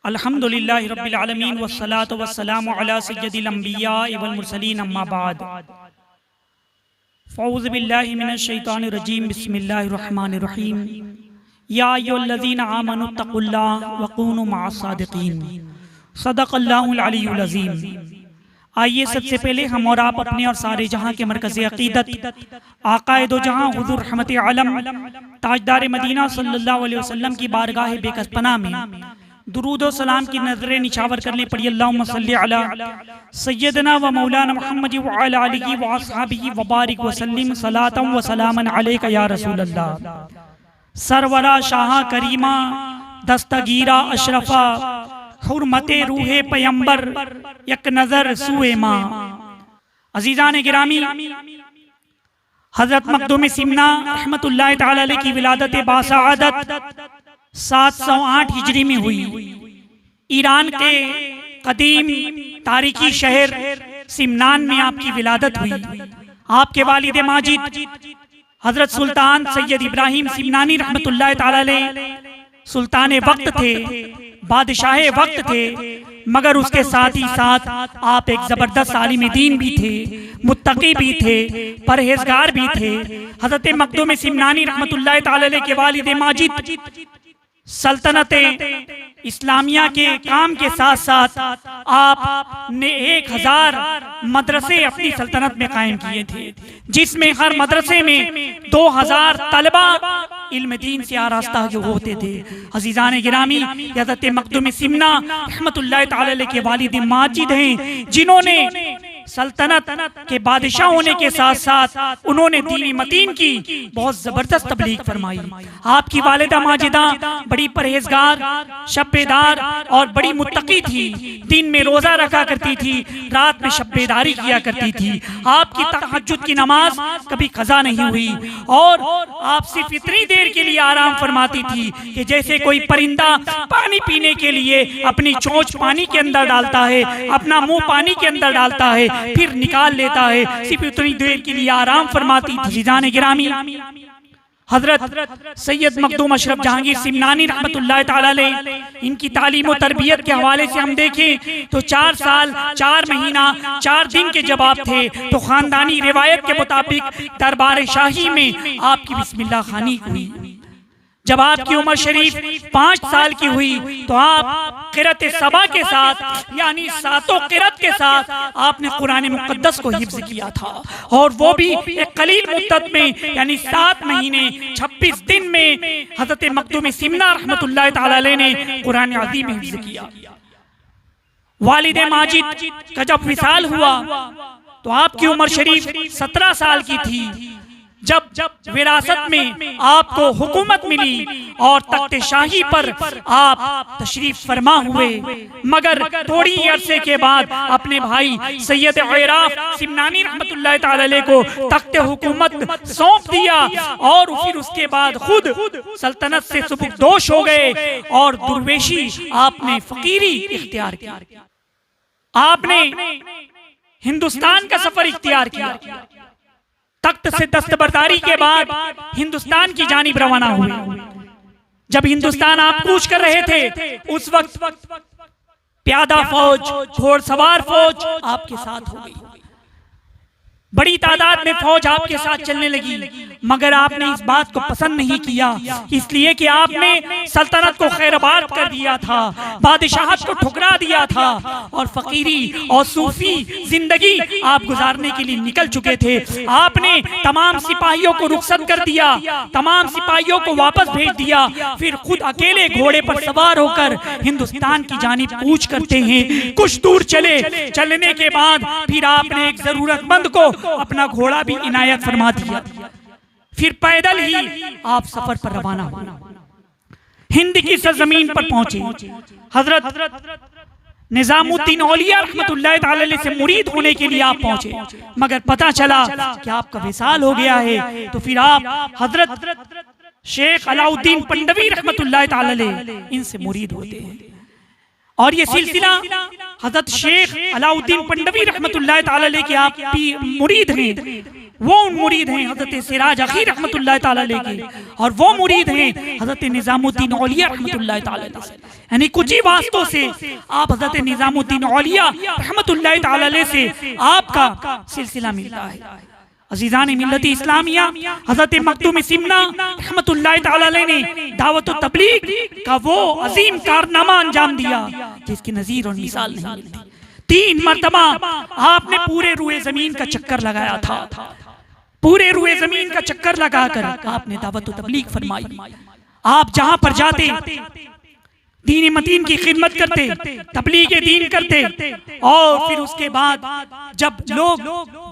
अल्हम्दुलिल्लाहि रब्बिल आलमीन वस्सलातु वस्सलामु अला सय्यदिल अंबिया वल मुरसलीन अम्मा बाद फ़ऊज़ु बिल्लाहि मिनश शैतानिर रजीम बिस्मिल्लाहिर रहमानिर रहीम या अय्युहल्लज़ीना आमनु तक़ुल्लाह वकूनु मअस सादिक़ीन सदक़ल्लाहुल अलीयुल अज़ीम। आइए सबसे पहले हम और आप अपने और सारे जहां के मरकज़ अक़ीदत आक़ाए दो जहां हुज़ूर रहमत आलम ताजदार मदीना सल्लल्लाहु अलैहि वसल्लम की बारगाह बेकस पनाह में दुरूद और सलाम की नजरें निछावर करने पड़ी। अल्लाहुम्मा सल्ली अला सय्यदना व मौलाना मुहम्मद व अला आलिहि व अस्हाबिहि व बारिक व सल्लिम सलातन व सलामन अलैका या रसूल अल्लाह। सरवरा शाह करीमा दस्तगीरा अशरफा हुर्मते रूहे पैगंबर एक नजर सुए माँ। अजीजान गिरामी, हजरत मखदूम सिमना रहमतुल्लाह तआला अलैह की विलादत बासआदत 708 हिजरी में हुई। ईरान के कदीम तारीखी शहर सिमनान में आपकी विलादत हुई। आपके वालिद माजिद हजरत सुल्तान सैयद इब्राहिम सिमनानी रहमतुल्लाह तआला अलैह सुल्तान वक्त थे, बादशाह वक्त थे, मगर उसके साथ ही साथ आप एक जबरदस्त आलिम दीन भी थे, मुत्तकी भी थे, परहेजगार भी थे। हजरत मखदूम सिमनानी रहमतुल्लाह तआला अलैह के वालिद माजिद सल्तनत इस्लामिया के काम के साथ साथ आपने 1000 मदरसे अपनी सल्तनत में कायम किए थे, जिसमें हर मदरसे में 2000 तलबा इल्म दीन से आरास्ता होते थे। अजीजान गिरामी, हज़रत मखदूम सिमना रहमतुल्लाह तआला अलैह के वालिद माजिद हैं, जिन्होंने सल्तनत के बादशाह होने के साथ साथ उन्होंने दीनी मतीन की बहुत जबरदस्त तबलीग फरमाई। आपकी वालिदा माजिदा बड़ी परहेजगार, शब्बेदार और बड़ी मुत्तकी थी। दिन में रोजा रखा करती थी, रात में शब्बेदारी किया करती थी। आपकी तहज्जुद की नमाज कभी कज़ा नहीं हुई और आप सिर्फ इतनी देर के लिए आराम फरमाती थी कि जैसे कोई परिंदा पानी पीने के लिए अपनी चोंच पानी के अंदर डालता है, अपना मुंह पानी के अंदर डालता है, फिर निकाल लेता है, सिर्फ उतनी देर के लिए आराम फरमाती थी। जाने गिरामी, हजरत सैयद मखदूम अशरफ जहांगीर सिमनानी रहमतुल्लाह तआला अलैह, इनकी तालीम और तरबियत के हवाले से हम देखें तो 4 साल 4 महीना 4 दिन के जब आप थे तो खानदानी रिवायत के मुताबिक दरबार शाही में आपकी बिस्मिल्लाह खानी हुई। जब आपकी उम्र शरीफ 5 साल की हुई तो आप क़िरात सबा के साथ यानी 7 क़िरात के साथ आपने कुरान मुक़द्दस को हिफ्ज़ किया था, और वो भी एक कलील मुद्दत में यानी 7 महीने 26 दिन में हज़रत मखदूम सिमना रहमतुल्लाह तआला अलैह ने कुरान अज़ीम हिफ्ज़ किया। वालिद माजिद का जब विसाल हुआ तो आपकी उम्र शरीफ 17 साल की थी। जब विरासत में आपको हुकूमत मिली और तख्ते शाही पर आप तशरीफ फरमा हुए, मगर थोड़ी अरसे के बाद अपने भाई सैयद इराफ सिमनानी रहमतुल्लाह तआला अलैह को तख्ते हुकूमत सौंप दिया और फिर उसके बाद खुद सल्तनत से सुबुकदोश हो गए और दुर्वेशी आपने फकीरी इख्तियार किया। आपने हिंदुस्तान का सफर इख्तियार किया। तख्त से दस्तबरदारी के बाद हिंदुस्तान की जानिब रवाना हुए। जब हिंदुस्तान आप कूच कर रहे थे उस वक्त प्यादा फौज, घोड़सवार फौज आपके साथ हो गई। बड़ी तादाद में फौज आपके साथ चलने लगी, मगर आपने इस बात को पसंद नहीं किया, इसलिए कि आपने सल्तनत को खैरबाद कर दिया था, बादशाहत को ठुकरा दिया था और फकीरी और सूफी जिंदगी आप गुजारने के लिए निकल चुके थे। आपने तमाम सिपाहियों को रुखसत कर दिया, तमाम सिपाहियों को वापस भेज दिया, फिर खुद अकेले घोड़े पर सवार होकर हिंदुस्तान की जानिब कूच करते हैं। कुछ दूर चलने के बाद फिर आपने एक जरूरतमंद को अपना घोड़ा भी इनायत फरमा दिया। फिर पैदल ही आप सफर पर रवाना हुए। हिंद की सरजमीन पर पहुंचे। हजरत निजामुद्दीन औलिया रहमतुल्लाह तआला अलैह से मुरीद होने के लिए आप पहुंचे, मगर पता चला कि आपका विसाल हो गया है। तो फिर आप हजरत शेख अलाउद्दीन पंडवी रहमतुल्लाह तआला अलैह इनसे मुरीद होते हैं और ये सिलसिला हजरत शेख अलाउद्दीन पंडवी रहमतुल्लाह तआला अलैह के आप मुरीद हैं। वो मुरीद हैं हजरत सिराज अखी रहमतुल्लाह ताला अलैह के, और वो मुरीद हैं हजरत निजामुद्दीन औलिया रहमतुल्लाह ताला अलैह। यानी कुछ ही वास्तों से आप हजरत निजामुद्दीन औलिया रहमतुल्लाह ताला अलैह से आपका सिलसिला मिलता है। अजीजान मिल्लती इस्लामिया, हजरत मखदूम सिमना रहमतुल्लाह ताला अलैह ने दावत व तबलीग का वो अजीम कारनामा अंजाम दिया जिसकी नजीर और मिसाल नहीं मिलती। 3 मरतबा आपने पूरे रुए जमीन का चक्कर लगाया था, पूरे रुए जमीन का चक्कर लगाकर आपने दावत व तबलीग फरमाई। आप जहां पर जाते दीन मतीन की खिदमत करते, तबलीग दीन करते, और फिर उसके बाद जब लोग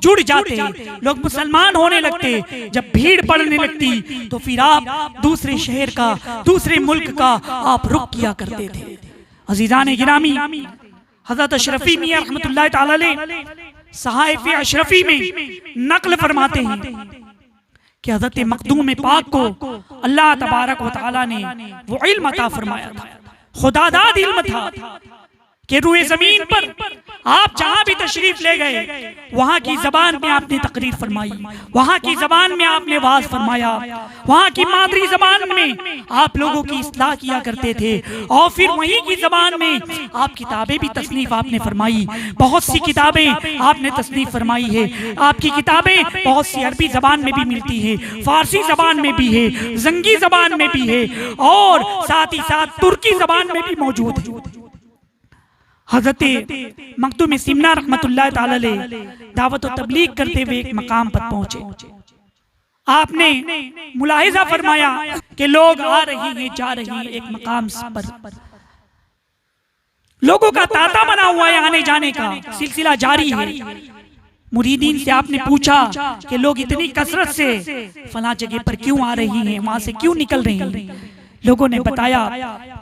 जुड़ जाते, लोग मुसलमान होने लगते, जब भीड़ पड़ने लगती, तो फिर आप दूसरे शहर का, दूसरे मुल्क का आप रुख किया करते थे। अजीजान गिरामी, हज़रत अशरफी मियां रहमतुल्लाह ताला अलैह सहाइफ़ अशरफी में नक़ल फरमाते हैं कि हज़रत मखदूम पाक को अल्लाह तबारक व तआला ने वो इल्म अता फरमाया था, खुदादाद इल्म था कि रुए जमीन पर आप जहां भी तशरीफ ले गए वहां की जबान में आपने तकरीर फरमाई, वहां की जबान में आपने वाज फरमाया, वहां की मादरी जबान में आप लोगों की इस्लाह किया करते थे, और फिर वहीं की जबान में आप किताबें भी तसनीफ आपने फरमाई। बहुत सी किताबें आपने तसनीफ फरमाई है। आपकी किताबें बहुत सी अरबी जबान में भी मिलती है, फारसी जबान में भी है, जंगी जबान में भी है, और साथ ही साथ तुर्की जबान में भी मौजूद है। हजरत मखदूम सिमना रहमतुल्लाह ताला अलैह दावत व तबलीग करते हुए एक मकाम पर पहुंचे। आपने मुलाहिजा फरमाया कि लोग आ रही हैं, जा रही हैं, एक मकाम पर लोगों का तांता बना हुआ है, आने जाने का सिलसिला जारी है। मुरीदीन से आपने पूछा कि लोग इतनी कसरत से फला जगह पर क्यों आ रही हैं, वहां से क्यों निकल रही हैं? लोगों ने बताया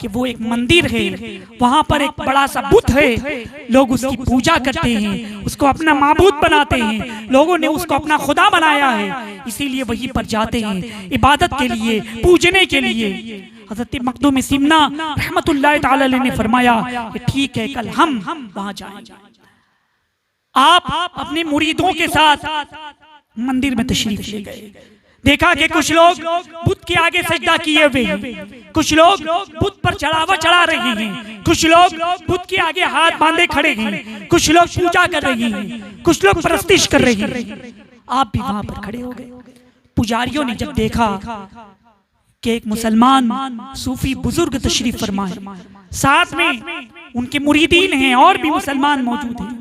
कि वो एक मंदिर है, वहां पर एक बड़ा सा बुत है, लोग उसकी पूजा करते हैं, उसको अपना माबूद बनाते हैं, लोगों ने उसको अपना खुदा बनाया है, इसीलिए वहीं पर जाते हैं इबादत के लिए, पूजने के लिए। हज़रत मखदूम सिमना रहमतुल्लाह ताला अलैह ने फरमाया कि ठीक है, कल हम वहां जाएंगे। आप अपने मुरीदों के साथ मंदिर में तशरीफ ले गए। देखा कि कुछ लोग बुत के आगे सजदा किए हुए हैं, कुछ लोग बुत पर चढ़ावा चढ़ा रहे हैं, कुछ लोग बुत के आगे हाथ बांधे खड़े हैं, कुछ लोग पूजा कर रहे हैं, कुछ लोग परस्तिश कर रहे हैं। आप भी वहां पर खड़े हो गए। पुजारियों ने जब देखा कि एक मुसलमान सूफी बुजुर्ग तशरीफ फरमाए, साथ में उनके मुरीदीन हैं और भी मुसलमान मौजूद हैं,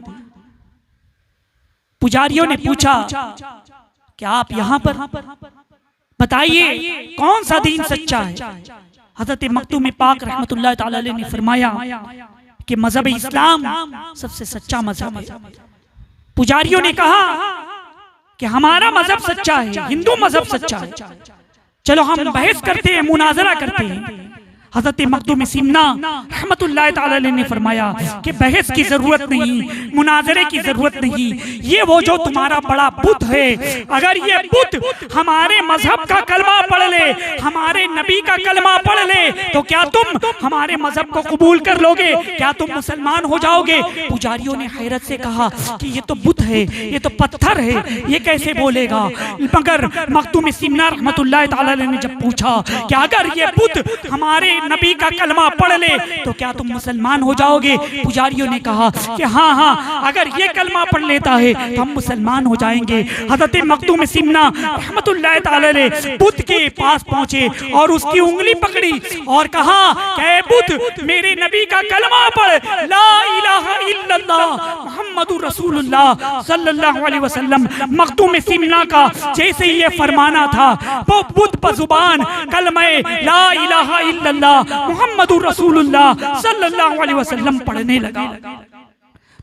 पुजारियों ने पूछा कि आप यहाँ पर बताइए कौन सा दीन सच्चा है? हज़रत मखदूम पाक रहमतुल्लाह ताला अलैह ने फरमाया कि मजहब इस्लाम सबसे सच्चा मजहब है। पुजारियों ने कहा कि हमारा मजहब सच्चा है, हिंदू मजहब सच्चा है, चलो हम बहस करते हैं, मुनाजरा करते हैं। हज़रत मखदूम सिमना रहमतुल्लाह ताला अलैह ने फरमाया कि बहस की जरूरत नहीं, मुनाजरे की जरूरत नहीं, ये वो जो तुम्हारा बड़ा बुत है, अगर ये बुत हमारे मजहब का कलमा पढ़ ले, हमारे नबी का कलमा पढ़ ले, तो क्या तुम हमारे मजहब को कबूल कर लोगे? क्या तुम मुसलमान हो जाओगे? पुजारियों ने हैरत से कहा कि ये तो बुत है, ये तो पत्थर है, ये कैसे बोलेगा? मगर मखदूम सिमना रहमतुल्लाह ताला अलैह ने जब पूछा कि अगर ये बुत हमारे नबी का कलमा पढ़ ले तो क्या तुम मुसलमान हो जाओगे? पुजारियों ने कहा कि हाँ हाँ, अगर ये कलमा पढ़ लेता है तो हम मुसलमान हो जाएंगे। हज़रत मखदूम सिमना रहमतुल्लाह ताला अलैह बुत के पास पहुंचे और उसकी उंगली पकड़ी और कहा कि बुत, मेरे नबी का कलमा पढ़, ला इलाहा इल्लल्लाह मुहम्मदुर रसूलुल्लाह सल्लल्लाहु अलैहि वसल्लम। मखदूम सिमना का जैसे ये फरमाना था, वो बुत पर जुबान कलमा ला इलाहा इल्लल्लाह मुहम्मदुर रसूलुल्लाह सल्लल्लाहु अलैहि वसल्लम पढ़ने लगा।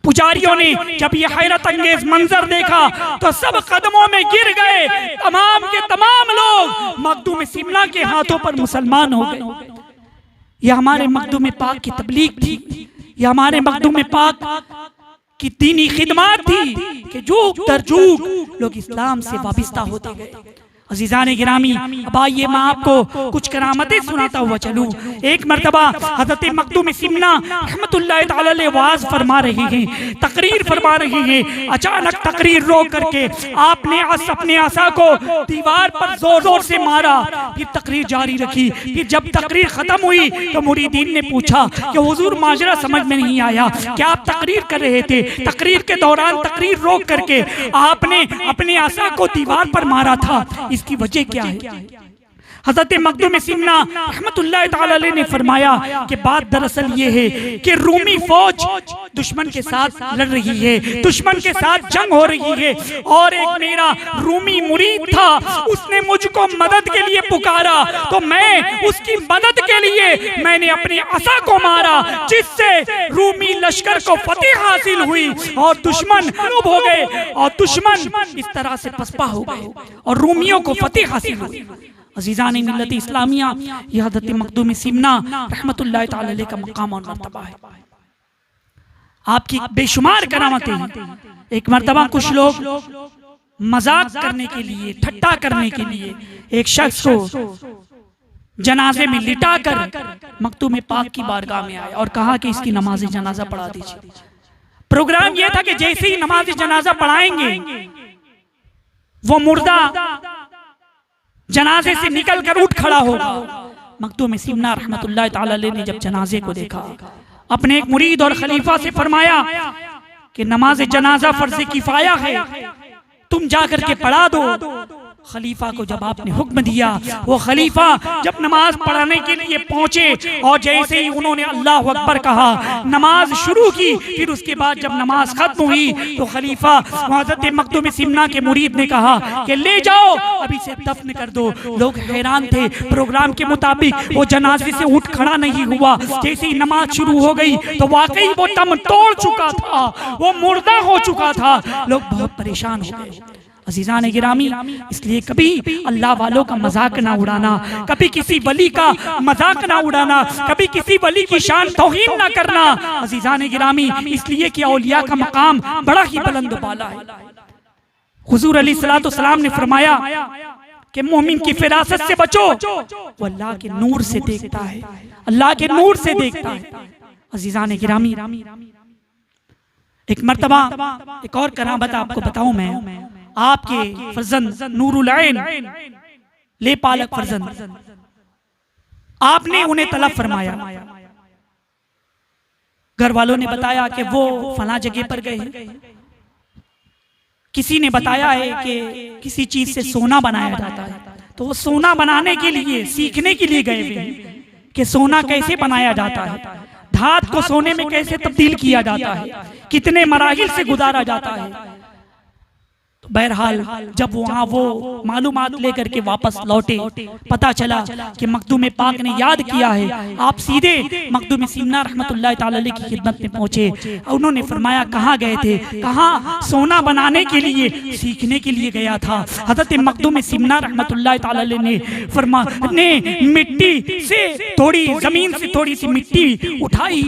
पुजारियों ने जब ये हैरत अंगेज मंजर देखा तो सब कदमों में गिर गए। तमाम के तमाम लोग मखदूम सिमना के हाथों पर मुसलमान हो गए। यह हमारे मखदूम पाक की तबलीग थी, यह हमारे मखदूम पाक की दीनी खिदमत थी कि जुग दर जुग लोग इस्लाम से वाबिस्ता होते गए। अज़ीज़ान गिरामी, अब आइए मैं आपको कुछ करामतें सुनाता हुआ चलूं। एक मरतबा हज़रत मखदूम सिमना रहमतुल्लाह तआला अलैह वाज़ फरमा रहे हैं, तकरीर फरमा रहे हैं। अचानक तकरीर रोक करके आपने अपने आसा को दीवार पर जोर जोर से मारा, फिर तकरीर जारी रखी। फिर जब तकरीर खत्म हुई तो मुरीदीन ने पूछा कि हुजूर माजरा समझ में नहीं आया, क्या आप तकरीर कर रहे थे? तकरीर के दौरान तकरीर रोक करके आपने अपने आसा को दीवार पर मारा था, इसकी वजह क्या है? हज़रत मखदूम सिमना रहमतुल्लाह तआला अलैह ने फरमाया कि बात दरअसल ये है कि रूमी फौज दुश्मन के साथ लड़ रही है, दुश्मन के साथ जंग हो रही है, और एक मेरा रूमी मुरीद था, उसने मुझको मदद के लिए पुकारा, तो मैं उसकी मदद के लिए मैंने अपनी असा को मारा, जिससे रूमी लश्कर को फतेह हासिल हुई और दुश्मन मगलूब हो गए और दुश्मन इस तरह से पसपा हो गए और रूमियों को फतेह हासिल हुई। अज़ीज़ान मिल्लत इस्लामिया, यह हज़रत मखदूम सिमना रहमतुल्लाह तआला अलैह का मकाम और मर्तबा है। आपकी बेशुमार करामतें हैं। एक मर्तबा कुछ लोग मजाक करने के लिए, ठट्टा करने के लिए एक शख्स को जनाजे में लिटाकर मखदूम पाक की बारगाह में आए और कहा कि इसकी नमाज जनाजा पढ़ा दीजिए। प्रोग्राम यह था कि जैसे ही नमाज जनाजा पढ़ाएंगे वो मुर्दा जनाजे से निकलकर उठ खड़ा होगा। मखदूम सिमना रहमतुल्लाह तआला अलैह ने जब जनाजे को देखा, अपने एक मुरीद और खलीफा से फरमाया कि नमाज जनाजा फर्ज किफाया है, तुम जाकर के पढ़ा दो। खलीफा को जब आपने हुक्म दिया, वो खलीफा जब नमाज पढ़ाने के लिए पहुंचे और जैसे ही उन्होंने अल्लाह अकबर कहा, नमाज शुरू की, फिर उसके बाद जब नमाज खत्म हुई तो खलीफा हज़रत मखदूम सिमना के मुरीद ने कहा कि ले जाओ, अभी से दफन कर दो। लोग हैरान थे, प्रोग्राम के मुताबिक वो जनाजे से उठ खड़ा नहीं हुआ। जैसे ही नमाज शुरू हो गई तो वाकई वो दम तोड़ चुका था, वो मुर्दा हो चुका था। लोग बहुत परेशान हो गए। अज़ीज़ान गिरामी, इसलिए कभी अल्लाह वालों का मजाक ना उड़ाना, कभी किसी वली का मजाक ना उड़ाना, कभी किसी वली की शान तौहीन ना करना। अज़ीज़ान गिरामी, इसलिए कि औलिया का मकाम बड़ा ही बुलंद बाला है। हुजूर अलैहिस्सलाम ने फरमाया कि मोमिन की फिरासत से बचो, वो अल्लाह के नूर से देखता है, अल्लाह के नूर से देखता है। अज़ीज़ान गिरामी, एक मर्तबा एक और करामत आपको बताऊं मैं। आपके फर्जंद नूरुल ऐन ले पालक फर्जंद, आपने उन्हें तलब फरमाया। घर वालों ने बताया कि वो फला जगह पर गए हैं। किसी ने बताया है कि किसी चीज से सोना बनाया जाता है, तो वो सोना बनाने के लिए सीखने के लिए गए हुए हैं कि सोना कैसे बनाया जाता है, धात को सोने में कैसे तब्दील किया जाता है, कितने मराहिल से गुजारा जाता है। तो बहरहाल जब वहाँ वो मालूमात लेकर के वापस लौटे, पता चला कि मखदूम पाक ने याद किया है। आप सीधे मखदूम सिमना रहमतुल्लाह तआला अलैह की खिदमत में पहुंचे। उन्होंने फरमाया कहाँ गए थे? कहाँ? सोना बनाने के लिए, सीखने के लिए गया था। हज़रत मखदूम सिमना रहमतुल्लाह तआला अलैह ने मिट्टी से थोड़ी, जमीन से थोड़ी सी मिट्टी उठाई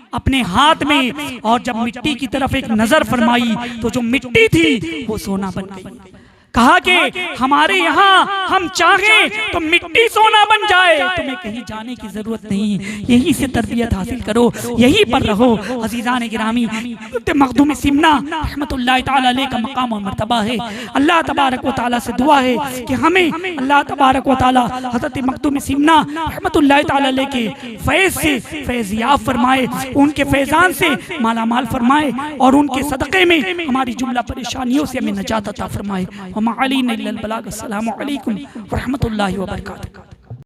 अपने हाथ में, और जब मिट्टी की तरफ एक नजर फरमाई तो जो मिट्टी थी वो सोना बन गई। कहा कि हमारे यहाँ हम चाहें तो मिट्टी सोना बन जाए, तुम्हें कहीं जाने की जरूरत नहीं, यही से तरबियत हासिल करो, यही पर रहो। अज़ीज़ान गिरामी, मखदूम सिमना रहमतुल्लाह तआला अलैह का मकाम और मर्तबा है। अल्लाह तबारक व तआला से दुआ है कि हमें अल्लाह तबारक व तआला हज़रत मखदूम सिमना रहमतुल्लाह तआला अलैह के फैज़ से फैज़याब फरमाए, उनके फैज़ान से मालामाल फरमाए और उनके सदक़े में हमारी जुमला परेशानियों से हमें नजात अता फरमाए। अस्सलामु अलैकुम व रहमतुल्लाहि व बरकातुहू।